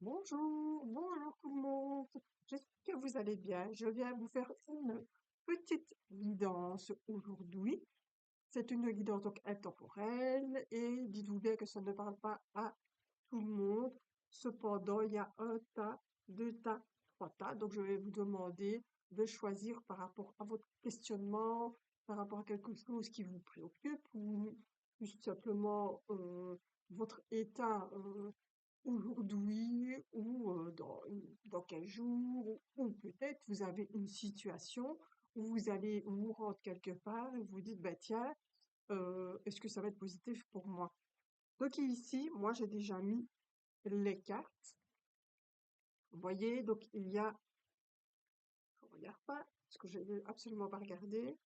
Bonjour tout le monde. J'espère que vous allez bien. Je viens vous faire une petite guidance aujourd'hui. C'est une guidance donc intemporelle et dites-vous bien que ça ne parle pas à tout le monde. Cependant, il y a un tas, deux tas, trois tas. Donc, je vais vous demander de choisir par rapport à votre questionnement, par rapport à quelque chose qui vous préoccupe ou juste simplement votre état aujourd'hui ou dans quel jour, ou peut-être vous avez une situation où vous allez vous rendre quelque part et vous dites, bah tiens, est-ce que ça va être positif pour moi? Donc ici, moi j'ai déjà mis les cartes. Vous voyez, donc il y a, je regarde pas, parce que je ne veux absolument pas regarder,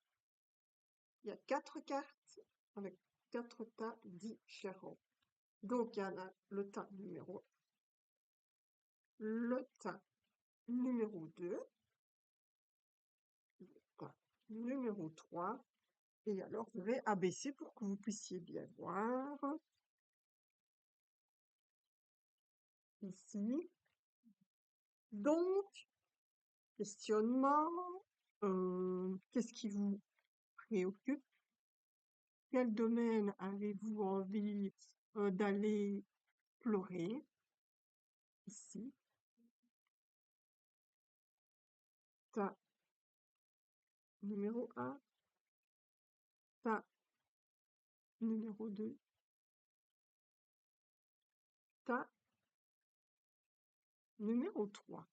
il y a quatre cartes avec quatre tas différents. Donc il y a le tas numéro, le tas numéro 2, le tas numéro 3. Et alors, je vais abaisser pour que vous puissiez bien voir ici. Donc, questionnement, qu'est-ce qui vous préoccupe? Quel domaine avez-vous envie d'aller explorer ici? Tas numéro 1, tas numéro 2, tas numéro 3.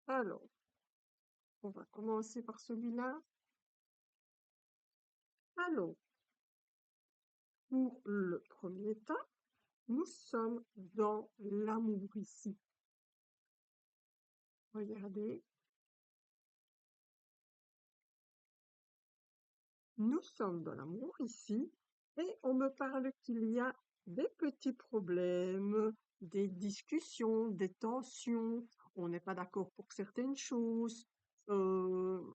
Alors, on va commencer par celui-là. Alors, pour le premier tas, nous sommes dans l'amour ici. Regardez, nous sommes dans l'amour ici et on me parle qu'il y a des petits problèmes, des discussions, des tensions, on n'est pas d'accord pour certaines choses. euh,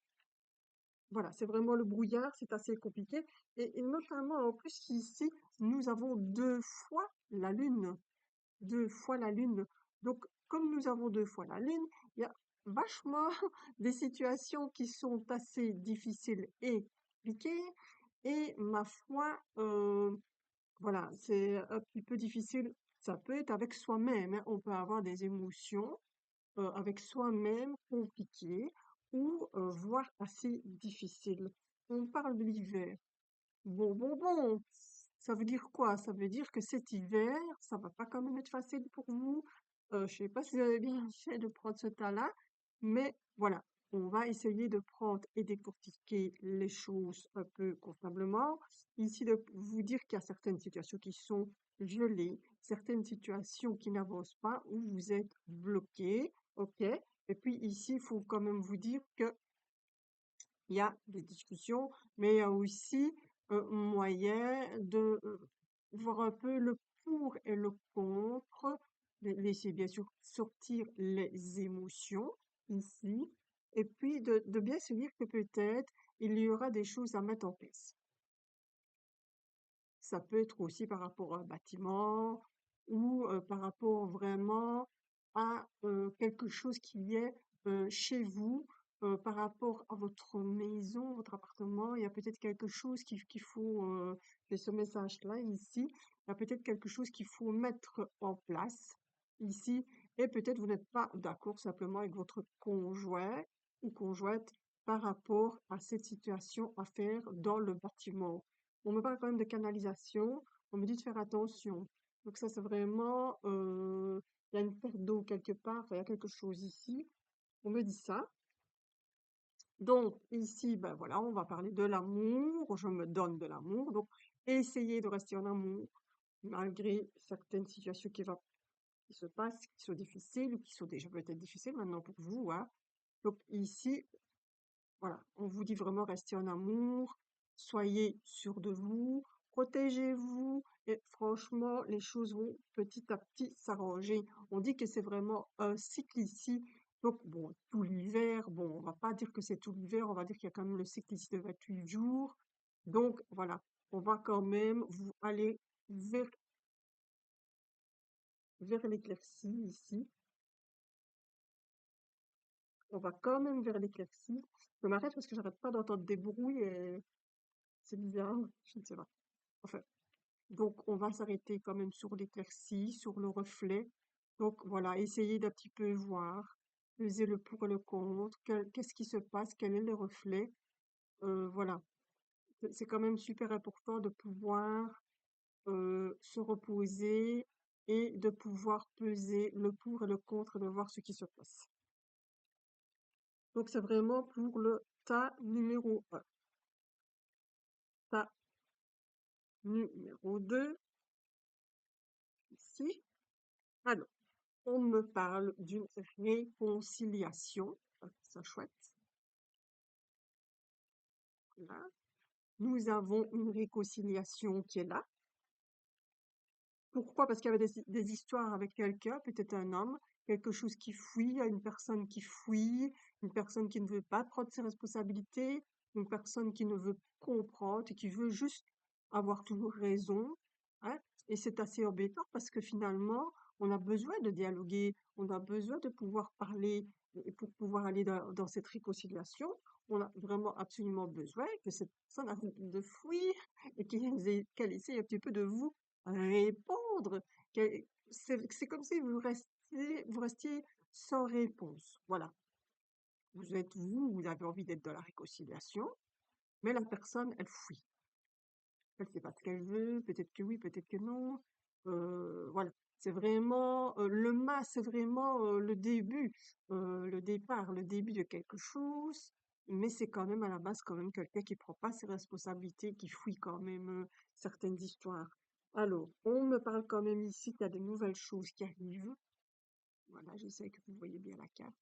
voilà, c'est vraiment le brouillard, c'est assez compliqué. Et notamment, en plus, ici, nous avons deux fois la Lune. Deux fois la Lune. Donc, comme nous avons deux fois la Lune, il y a vachement des situations qui sont assez difficiles et compliquées. Et ma foi, voilà, c'est un petit peu difficile. Ça peut être avec soi-même, hein. On peut avoir des émotions avec soi-même compliquées ou voire assez difficiles. On parle de l'hiver. Bon. Ça veut dire quoi? Ça veut dire que cet hiver, ça va pas quand même être facile pour vous. Je sais pas si vous avez bien fait de prendre ce tas-là, mais voilà. On va essayer de prendre et décortiquer les choses un peu convenablement. Ici, de vous dire qu'il y a certaines situations qui sont gelées, certaines situations qui n'avancent pas, où vous êtes bloqué, ok? Et puis ici, il faut quand même vous dire que il y a des discussions, mais il y a aussi moyen de voir un peu le pour et le contre, laisser bien sûr sortir les émotions ici, et puis de bien se dire que peut-être il y aura des choses à mettre en place. Ça peut être aussi par rapport à un bâtiment ou par rapport vraiment à quelque chose qui est chez vous, par rapport à votre maison, votre appartement. Il y a peut-être quelque chose qu'il faut, j'ai ce message-là ici, il y a peut-être quelque chose qu'il faut mettre en place ici et peut-être vous n'êtes pas d'accord simplement avec votre conjoint ou conjointe par rapport à cette situation à faire dans le bâtiment. On me parle quand même de canalisation, on me dit de faire attention. Donc ça, c'est vraiment, il y a une perte d'eau quelque part, il y a quelque chose ici. On me dit ça. Donc ici, ben voilà, on va parler de l'amour. Je me donne de l'amour. Donc essayez de rester en amour malgré certaines situations qui se passent, qui sont difficiles ou qui sont déjà peut-être difficiles maintenant pour vous, hein. Donc ici, voilà, on vous dit vraiment restez en amour, soyez sûr de vous, protégez-vous et franchement, les choses vont petit à petit s'arranger. On dit que c'est vraiment un cycle ici. Donc bon, tout l'hiver, bon, on va pas dire que c'est tout l'hiver, on va dire qu'il y a quand même le cycle ici de 28 jours. Donc voilà, on va quand même vous aller vers vers l'éclaircie ici. On va quand même vers l'éclaircie. Je m'arrête parce que j'arrête pas d'entendre des bruits et c'est bizarre, je ne sais pas. Enfin, donc on va s'arrêter quand même sur l'éclaircie, sur le reflet. Donc voilà, essayez d'un petit peu voir, peser le pour et le contre, qu'est-ce qui se passe, quel est le reflet. Voilà, c'est quand même super important de pouvoir se reposer et de pouvoir peser le pour et le contre et de voir ce qui se passe. Donc c'est vraiment pour le tas numéro 1. Tas numéro 2, ici. Alors, on me parle d'une réconciliation. Ah, c'est chouette. Là. Nous avons une réconciliation qui est là. Pourquoi? Parce qu'il y avait des histoires avec quelqu'un, peut-être un homme, quelque chose qui fuit, une personne qui fuit, une personne qui ne veut pas prendre ses responsabilités, une personne qui ne veut comprendre et qui veut juste avoir toujours raison, hein. Et c'est assez embêtant parce que finalement, on a besoin de dialoguer, on a besoin de pouvoir parler et pour pouvoir aller dans cette réconciliation, on a vraiment absolument besoin que cette personne arrête de fuir et qu'elle essaye un petit peu de vous répondre. C'est comme si vous restiez sans réponse. Voilà. Vous avez envie d'être dans la réconciliation, mais la personne, elle fuit. Elle sait pas ce qu'elle veut, peut-être que oui, peut-être que non. Voilà. C'est vraiment, c'est vraiment le départ, le début de quelque chose, mais c'est quand même à la base quand même quelqu'un qui prend pas ses responsabilités, qui fuit quand même certaines histoires. Alors, on me parle quand même ici qu'il y a de nouvelles choses qui arrivent. Voilà, j'essaie que vous voyez bien la carte.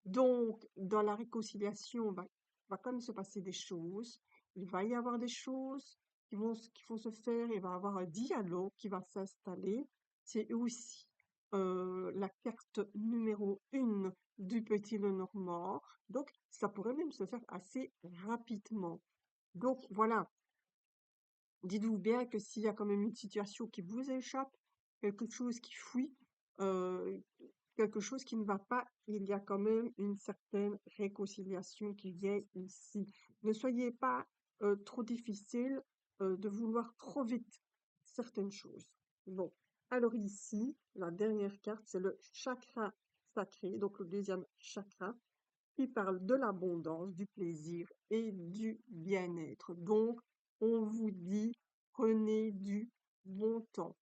Donc, dans la réconciliation, va quand même se passer des choses. Il va y avoir des choses qui vont se faire. Il va y avoir un dialogue qui va s'installer. C'est aussi la carte numéro 1 du Petit Lenormand. Donc, ça pourrait même se faire assez rapidement. Donc, voilà. Dites-vous bien que s'il y a quand même une situation qui vous échappe, quelque chose qui fuit, euh, quelque chose qui ne va pas, il y a quand même une certaine réconciliation qui vient ici. Ne soyez pas trop difficile de vouloir trop vite certaines choses. Bon, alors ici, la dernière carte, c'est le chakra sacré, donc le deuxième chakra, qui parle de l'abondance, du plaisir et du bien-être. Donc, on vous dit, prenez du bon temps,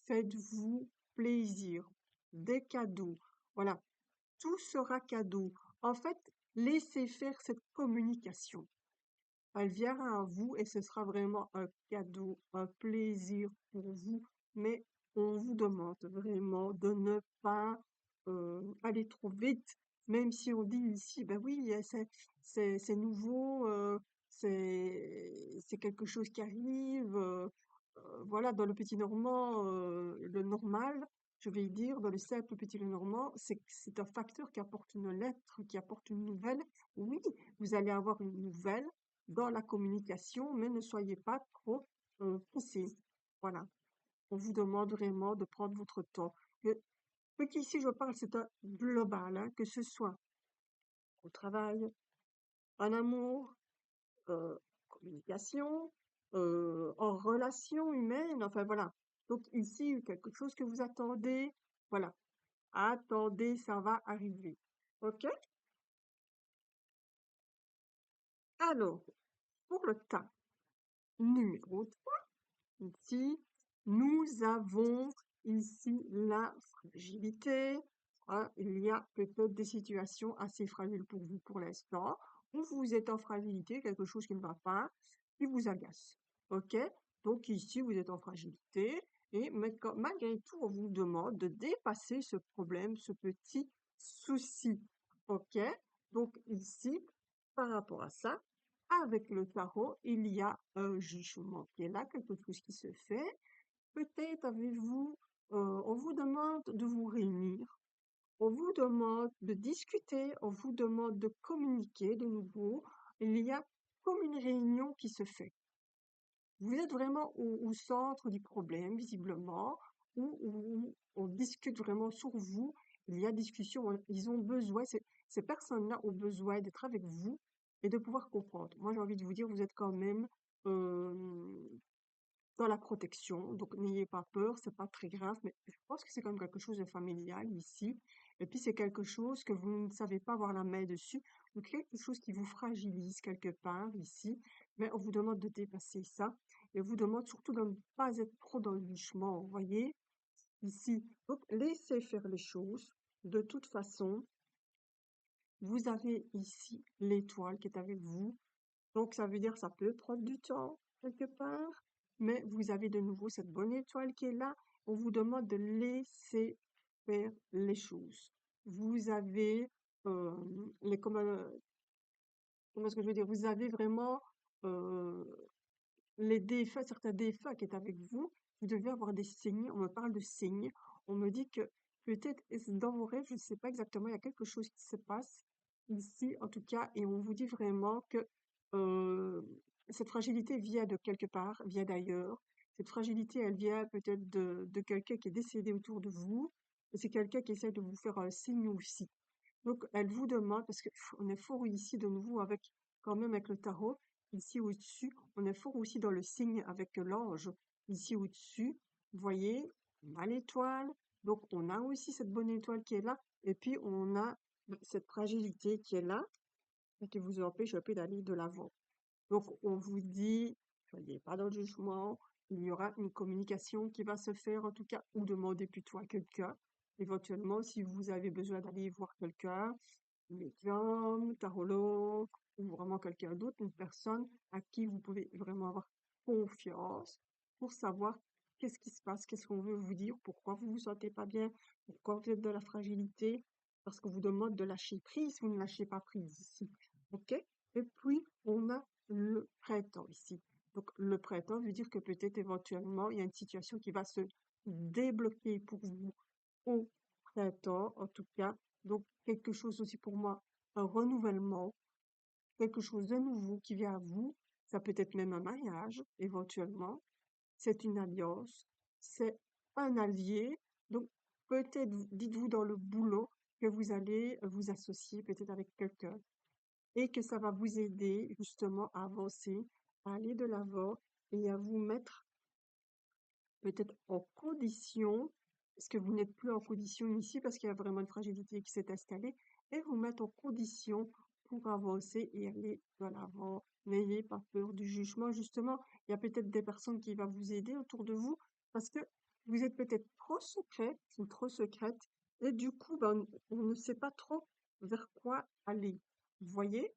faites-vous plaisir, des cadeaux. Voilà, tout sera cadeau. En fait, laissez faire cette communication. Elle viendra à vous et ce sera vraiment un cadeau, un plaisir pour vous. Mais on vous demande vraiment de ne pas aller trop vite, même si on dit ici, ben oui, c'est nouveau, c'est quelque chose qui arrive. Voilà, dans le petit normand, le normal, je vais dire, dans le simple petit normand, c'est un facteur qui apporte une lettre, qui apporte une nouvelle. Oui, vous allez avoir une nouvelle dans la communication, mais ne soyez pas trop pressés. Voilà. On vous demande vraiment de prendre votre temps. Ce qu'ici je parle, c'est un global, hein, que ce soit au travail, en amour, euh, communication, en relation humaine, enfin voilà. Donc ici, quelque chose que vous attendez, voilà. Attendez, ça va arriver. OK? Alors, pour le tas numéro ici, nous avons ici la fragilité. Hein, il y a peut-être des situations assez fragiles pour vous pour l'instant, où vous êtes en fragilité, quelque chose qui ne va pas, qui vous agace. OK? Donc ici, vous êtes en fragilité, mais malgré tout, on vous demande de dépasser ce problème, ce petit souci. OK? Donc ici, par rapport à ça, avec le tarot, il y a un jugement qui est là, quelque chose qui se fait. Peut-être avez-vous, on vous demande de vous réunir, on vous demande de discuter, on vous demande de communiquer de nouveau. Il y a comme une réunion qui se fait. Vous êtes vraiment au centre du problème, visiblement. où on discute vraiment sur vous. Il y a discussion, ils ont besoin, ces personnes-là ont besoin d'être avec vous et de pouvoir comprendre. Moi, j'ai envie de vous dire, vous êtes quand même euh, dans la protection, donc n'ayez pas peur, c'est pas très grave, mais je pense que c'est quand même quelque chose de familial ici. Et puis c'est quelque chose que vous ne savez pas avoir la main dessus, ou quelque chose qui vous fragilise quelque part ici, mais on vous demande de dépasser ça, et on vous demande surtout de ne pas être trop dans le jugement, vous voyez, ici. Donc laissez faire les choses. De toute façon, vous avez ici l'étoile qui est avec vous, donc, ça veut dire ça peut prendre du temps quelque part, mais vous avez de nouveau cette bonne étoile qui est là. On vous demande de laisser faire les choses. Vous avez euh, les comment est-ce que je veux dire? Vous avez vraiment euh, les défunts, certains défunts qui est avec vous. Vous devez avoir des signes. On me parle de signes. On me dit que peut-être dans vos rêves, je ne sais pas exactement, il y a quelque chose qui se passe ici, en tout cas, et on vous dit vraiment que euh, cette fragilité vient de quelque part, vient d'ailleurs. Cette fragilité, elle vient peut-être de quelqu'un qui est décédé autour de vous, et c'est quelqu'un qui essaie de vous faire un signe aussi. Donc, elle vous demande, parce qu'on est fort ici de nouveau avec, quand même avec le tarot, ici au-dessus, on est fort aussi dans le signe avec l'ange, ici au-dessus, vous voyez, on a l'étoile, donc on a aussi cette bonne étoile qui est là, et puis on a cette fragilité qui est là, et qui vous empêche un peu d'aller de l'avant. Donc, on vous dit, soyez pas dans le jugement, il y aura une communication qui va se faire en tout cas, ou demandez plutôt à quelqu'un. Éventuellement, si vous avez besoin d'aller voir quelqu'un, médium, tarologue, ou vraiment quelqu'un d'autre, une personne à qui vous pouvez vraiment avoir confiance pour savoir qu'est-ce qui se passe, qu'est-ce qu'on veut vous dire, pourquoi vous vous sentez pas bien, pourquoi vous êtes de la fragilité, parce qu'on vous demande de lâcher prise, vous ne lâchez pas prise ici. OK? Et puis, on a le printemps ici. Donc, le printemps veut dire que peut-être éventuellement, il y a une situation qui va se débloquer pour vous au printemps, en tout cas. Donc, quelque chose aussi pour moi, un renouvellement, quelque chose de nouveau qui vient à vous. Ça peut être même un mariage, éventuellement. C'est une alliance, c'est un allié. Donc, peut-être, dites-vous dans le boulot que vous allez vous associer peut-être avec quelqu'un et que ça va vous aider justement à avancer, à aller de l'avant et à vous mettre peut-être en condition, parce que vous n'êtes plus en condition ici parce qu'il y a vraiment une fragilité qui s'est installée, et vous mettre en condition pour avancer et aller de l'avant. N'ayez pas peur du jugement, justement. Il y a peut-être des personnes qui vont vous aider autour de vous parce que vous êtes peut-être trop secret ou trop secrète, et du coup, ben, on ne sait pas trop vers quoi aller. Vous voyez?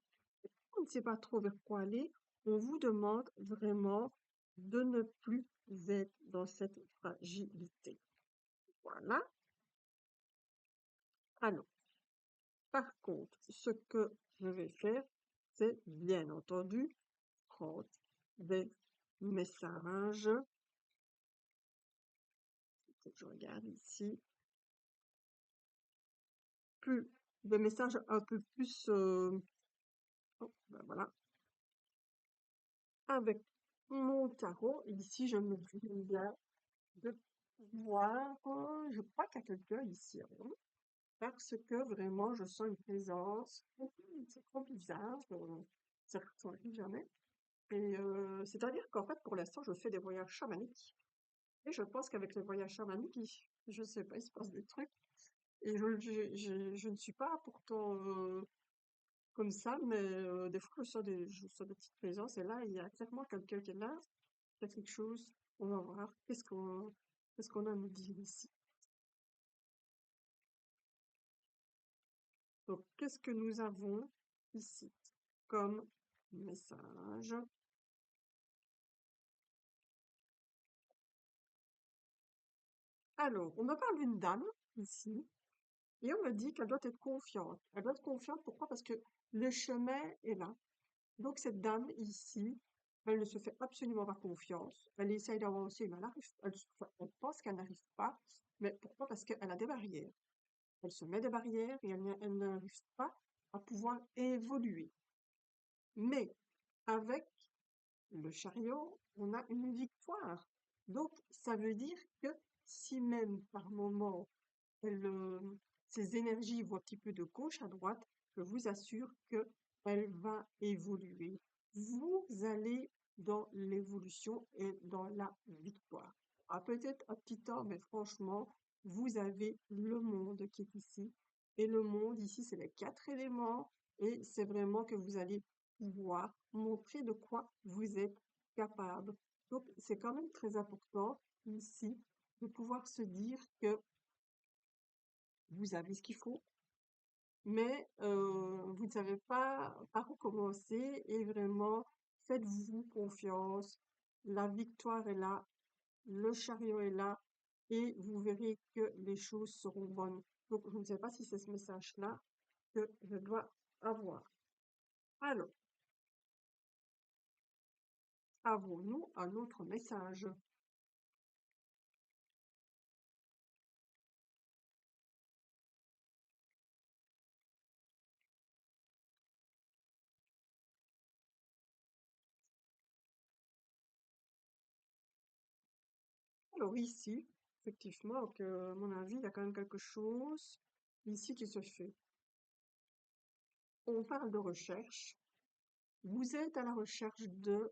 On ne sait pas trop vers quoi aller, on vous demande vraiment de ne plus être dans cette fragilité. Voilà. Alors, par contre, ce que je vais faire, c'est bien entendu prendre des messages. Faut que je regarde ici. Plus des messages un peu plus. Oh, ben voilà. Avec mon tarot, ici, je me dis bien de pouvoir. Je crois qu'il y a quelqu'un ici, hein. Parce que vraiment, je sens une présence. C'est trop bizarre. Ça n'arrive jamais. Et c'est-à-dire qu'en fait, pour l'instant, je fais des voyages chamaniques. Et je pense qu'avec les voyages chamaniques, je sais pas, il se passe des trucs. Et je ne suis pas pourtant comme ça, mais des fois, je sens des petites présences. Et là, il y a clairement quelqu'un qui est là. Il y a quelque chose. On va voir. Qu'est-ce qu'on a à nous dire ici? Donc, qu'est-ce que nous avons ici comme message? Alors, on me parle d'une dame ici, et on me dit qu'elle doit être confiante. Elle doit être confiante, pourquoi? Parce que le chemin est là. Donc, cette dame ici, elle ne se fait absolument pas confiance. Elle essaye d'avancer, mais elle pense qu'elle n'arrive pas. Mais pourquoi? Parce qu'elle a des barrières. Elle se met des barrières et elle n'arrive pas à pouvoir évoluer. Mais avec le chariot, on a une victoire. Donc, ça veut dire que si même par moment elle, ses énergies vont un petit peu de gauche à droite, je vous assure qu'elle va évoluer. Vous allez dans l'évolution et dans la victoire. À peut-être un petit temps, mais franchement, vous avez le monde qui est ici. Et le monde ici, c'est les 4 éléments. Et c'est vraiment que vous allez pouvoir montrer de quoi vous êtes capable. Donc, c'est quand même très important ici de pouvoir se dire que vous avez ce qu'il faut, mais vous ne savez pas par où commencer et vraiment faites-vous confiance. La victoire est là, le chariot est là et vous verrez que les choses seront bonnes. Donc, je ne sais pas si c'est ce message-là que je dois avoir. Alors, avons-nous un autre message? Alors ici, effectivement, que à mon avis, il y a quand même quelque chose ici qui se fait. On parle de recherche. Vous êtes à la recherche de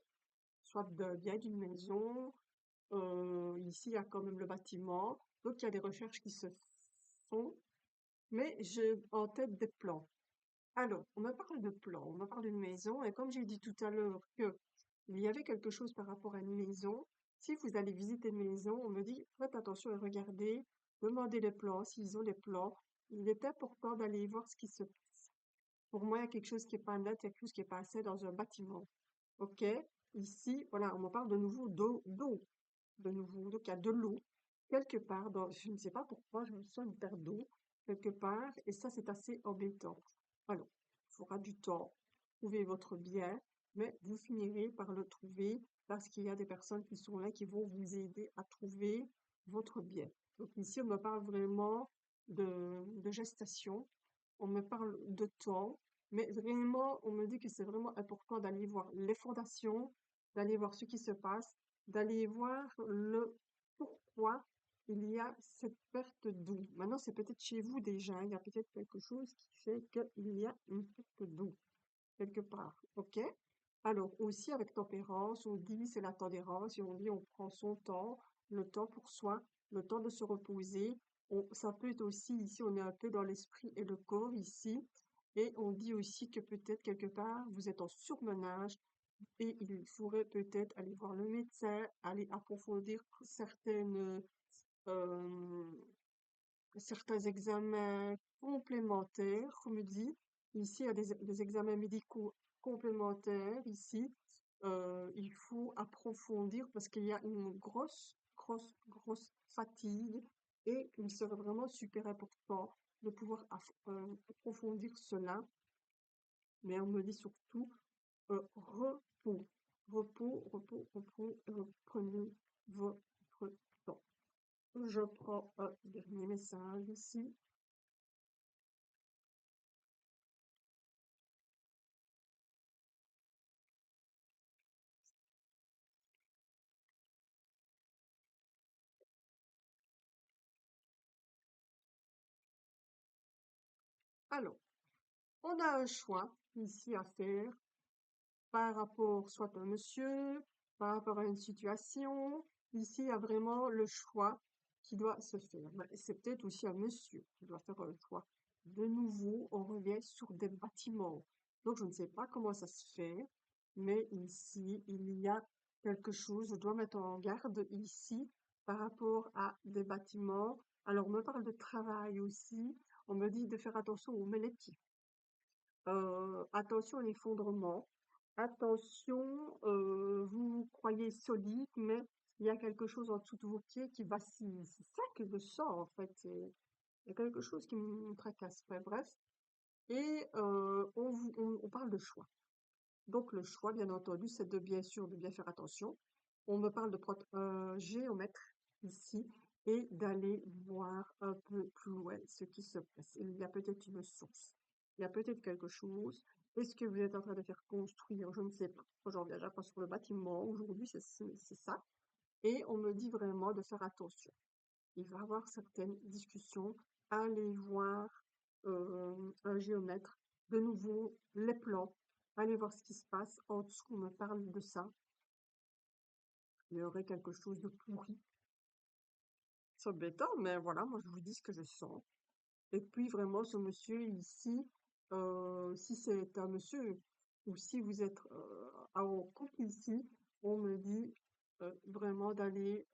soit d'un bien, d'une maison. Ici, il y a quand même le bâtiment. Donc, il y a des recherches qui se font, mais j'ai en tête des plans. Alors, on me parle de plans, on me parle d'une maison, et comme j'ai dit tout à l'heure que il y avait quelque chose par rapport à une maison, si vous allez visiter une maison, on me dit, faites attention et regardez, demandez les plans, s'ils ont les plans. Il est important d'aller voir ce qui se passe. Pour moi, il y a quelque chose qui est pas net, il y a quelque chose qui est pas assez dans un bâtiment. Ok? Ici, voilà, on me parle de nouveau d'eau, de nouveau. Donc, il y a de l'eau quelque part dans, je ne sais pas pourquoi, je me sens une terre d'eau quelque part, et ça, c'est assez embêtant. Alors, il faudra du temps, trouver votre bien, mais vous finirez par le trouver parce qu'il y a des personnes qui sont là qui vont vous aider à trouver votre bien. Donc ici, on me parle vraiment de gestation, on me parle de temps, mais vraiment, on me dit que c'est vraiment important d'aller voir les fondations, d'aller voir ce qui se passe, d'aller voir le pourquoi il y a cette perte d'eau. Maintenant, c'est peut-être chez vous déjà, il y a peut-être quelque chose qui fait qu'il y a une perte d'eau quelque part, ok? Alors aussi avec tempérance, on dit c'est la tolérance et on dit on prend son temps, le temps pour soi, le temps de se reposer. Ça peut être aussi ici, on est un peu dans l'esprit et le corps ici, et on dit aussi que peut-être quelque part vous êtes en surmenage et il faudrait peut-être aller voir le médecin, aller approfondir euh, certains examens complémentaires, comme dit. Ici, il y a des examens médicaux complémentaires. Ici, il faut approfondir parce qu'il y a une grosse fatigue et il serait vraiment super important de pouvoir approfondir cela. Mais on me dit surtout repos, repos, reprenez votre temps. Je prends un dernier message ici. Alors, on a un choix ici à faire par rapport soit à un monsieur, par rapport à une situation. Ici, il y a vraiment le choix qui doit se faire. Mais c'est peut-être aussi un monsieur qui doit faire un choix. De nouveau, on revient sur des bâtiments. Donc, je ne sais pas comment ça se fait, mais ici, il y a quelque chose. Je dois mettre en garde ici par rapport à des bâtiments. Alors, on me parle de travail aussi. On me dit de faire attention aux mélètes. Attention à l'effondrement. Attention, vous vous croyez solide, mais il y a quelque chose en dessous de vos pieds qui vacille. C'est ça que je sens, en fait. Il y a quelque chose qui me tracasse. Enfin, bref. Et on parle de choix. Donc, le choix, bien entendu, c'est de bien sûr de bien faire attention. On me parle de géomètre ici et d'aller voir un peu plus loin ce qui se passe. Il y a peut-être une source. Il y a peut-être quelque chose. Est-ce que vous êtes en train de faire construire? Je ne sais pas. J'en viens pas sur le bâtiment. Aujourd'hui, c'est ça. Et on me dit vraiment de faire attention. il va avoir certaines discussions, aller voir un géomètre, de nouveau les plans, aller voir ce qui se passe en dessous, on me parle de ça, il y aurait quelque chose de pourri. C'est embêtant, mais voilà, moi je vous dis ce que je sens. Et puis vraiment, ce monsieur ici, si c'est un monsieur ou si vous êtes en couple ici, on me dit vraiment d'aller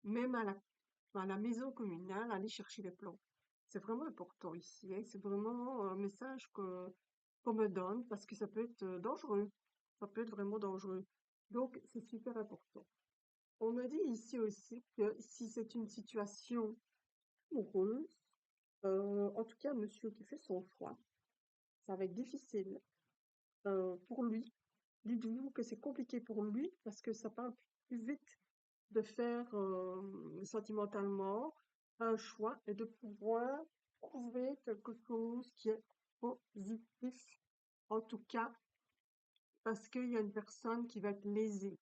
même à la maison communale, aller chercher les plans. C'est vraiment important ici, hein. C'est vraiment un message qu'on me donne parce que ça peut être dangereux. Ça peut être vraiment dangereux. Donc, c'est super important. On me dit ici aussi que si c'est une situation amoureuse, en tout cas, monsieur qui fait son choix, ça va être difficile pour lui. Dites-vous que c'est compliqué pour lui parce que ça parle plus vite de faire sentimentalement un choix et de pouvoir trouver quelque chose qui est positif, en tout cas parce qu'il y a une personne qui va être lésée.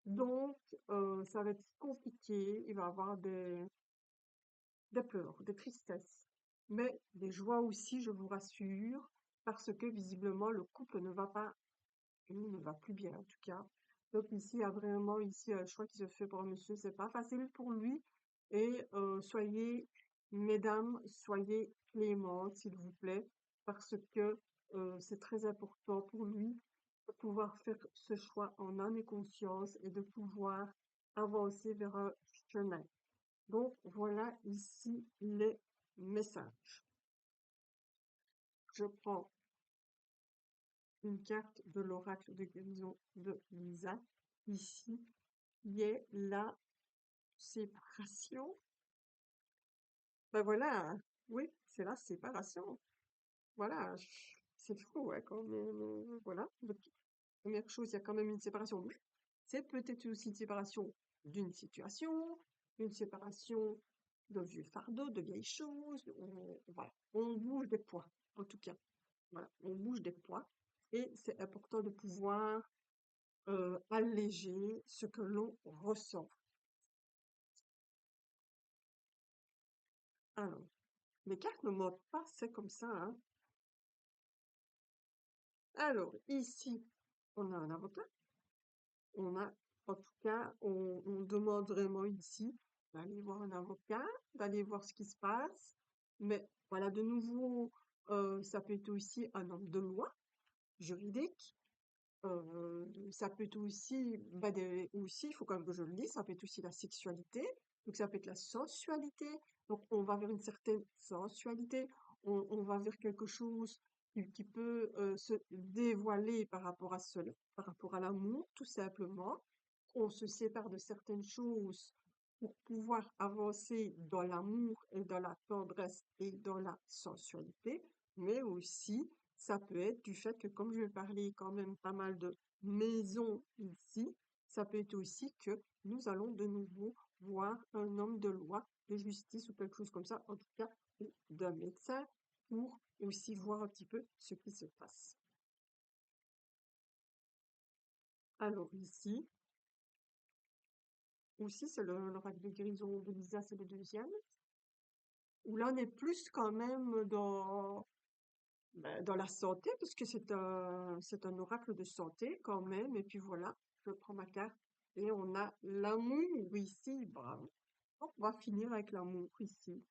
Donc, ça va être compliqué, il va avoir des pleurs, des tristesses, mais des joies aussi, je vous rassure, parce que visiblement le couple ne va pas, ne va plus bien en tout cas. Donc ici, il y a vraiment ici un choix qui se fait pour un monsieur, c'est pas facile pour lui. Et soyez, mesdames, soyez clémentes, s'il vous plaît, parce que c'est très important pour lui de pouvoir faire ce choix en âme et conscience et de pouvoir avancer vers un chemin. Donc voilà ici les messages. Je prends une carte de l'oracle de guérison de Lisa, ici, qui est la séparation. Ben voilà, oui, c'est la séparation. Voilà, c'est fou, ouais, quand même. Voilà, donc, première chose, il y a quand même une séparation. Mais c'est peut-être aussi une séparation d'une situation, une séparation de vieux fardeaux, de vieilles choses. Voilà, on bouge des poids, en tout cas. Voilà, on bouge des poids. Et c'est important de pouvoir alléger ce que l'on ressent. Alors, les cartes ne montrent pas, c'est comme ça, hein. Alors, ici, on a un avocat. On a, en tout cas, on demande vraiment ici d'aller voir un avocat, d'aller voir ce qui se passe. Mais voilà, de nouveau, ça peut être aussi un homme de loi juridique. Ça peut être aussi, bah, aussi, il faut quand même que je le dise, ça peut être aussi la sexualité. Donc ça peut être la sensualité. Donc on va vers une certaine sensualité. On va vers quelque chose qui peut se dévoiler par rapport à cela, par rapport à l'amour, tout simplement. On se sépare de certaines choses pour pouvoir avancer dans l'amour et dans la tendresse et dans la sensualité, mais aussi ça peut être du fait que, comme je vais parler quand même pas mal de maisons ici, ça peut être aussi que nous allons de nouveau voir un homme de loi, de justice ou quelque chose comme ça, en tout cas, ou d'un médecin, pour aussi voir un petit peu ce qui se passe. Alors ici, aussi, c'est l'oracle de guérison de Lisa, c'est le deuxième, où là on est plus quand même dans la santé, parce que c'est un oracle de santé quand même. Et puis voilà, je prends ma carte et on a l'amour ici. Bravo. On va finir avec l'amour ici.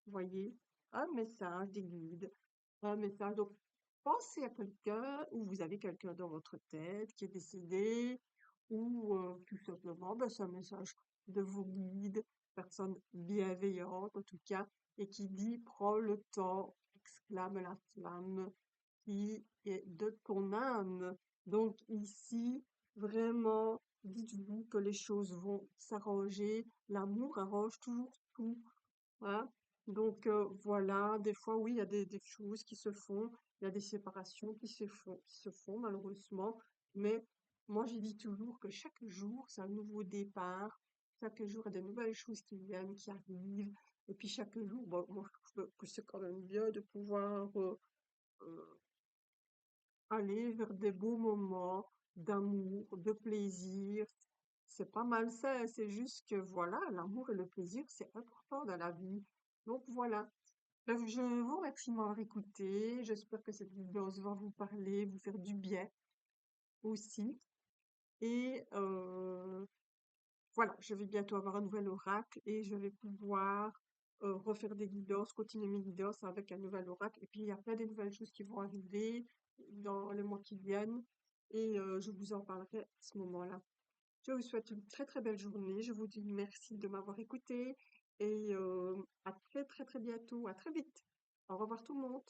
Vous voyez, un message des guides, un message. Donc, pensez à quelqu'un ou vous avez quelqu'un dans votre tête qui est décédé ou tout simplement, ben, c'est un message de vos guides, personne bienveillante en tout cas, et qui dit prends le temps, exclame la flamme qui est de ton âme. Donc ici, vraiment, dites-vous que les choses vont s'arranger. L'amour arrange toujours tout, hein. Donc voilà, des fois, oui, il y a des choses qui se font, il y a des séparations qui se font malheureusement, mais moi, j'ai dit toujours que chaque jour, c'est un nouveau départ, chaque jour, il y a de nouvelles choses qui viennent, qui arrivent, et puis chaque jour, bon, moi, je trouve que c'est quand même bien de pouvoir euh, aller vers des beaux moments d'amour, de plaisir. c'est pas malsain, c'est juste que voilà, l'amour et le plaisir, c'est important dans la vie. Donc voilà. Je vous remercie de m'avoir écouté. J'espère que cette vidéo va vous parler, vous faire du bien aussi. Et voilà, je vais bientôt avoir un nouvel oracle et je vais pouvoir refaire des guidance, continuer mes guidances avec un nouvel oracle. Et puis il y a plein de nouvelles choses qui vont arriver dans les mois qui viennent et je vous en parlerai à ce moment-là. Je vous souhaite une très très belle journée. Je vous dis merci de m'avoir écouté et à très très très bientôt. À très vite. Au revoir tout le monde.